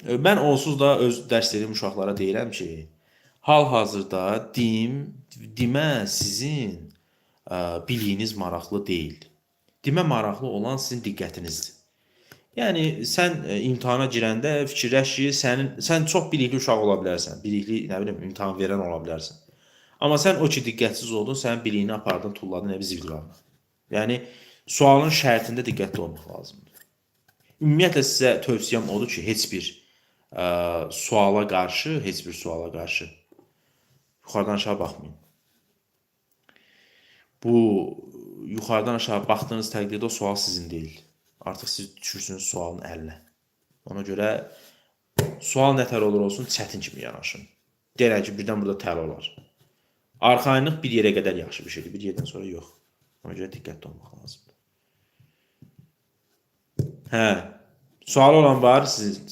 Mən onsuz da öz dərslərim uşaqlara deyirəm ki, hal-hazırda dimə sizin biliyiniz maraqlı deyil. Dimə maraqlı olan sizin diqqətinizdir. Yəni sən imtahana girəndə fikirləş ki, sən çox bilikli uşaq ola bilərsən. Bilikli, nə bilim, imtahan verən ola bilərsən. Amma sən o ki diqqətsiz oldun, sənin biliyini apardın, tulladın evi zibil qabına. Yəni sualın şərtində diqqətli olmaq lazımdır. Ümumiyyətlə sizə tövsiyəm odur ki, heç bir suala qarşı yuxarıdan aşağı baxmayın. Bu yuxarıdan aşağı baxdığınız təqdirdə o sual sizin deyil. Artıq siz düşürsünüz sualın əlinə. Ona görə sual nətər olur olsun çətin kimi yanaşın. Deyirəm ki, birdən burada təl olar. Arxayınlıq bir yerə qədər yaxşı bir şeydir, bir yerdən sonra yox. Ona görə diqqətli olmaq lazımdır. Hə, sualı olan var sizin?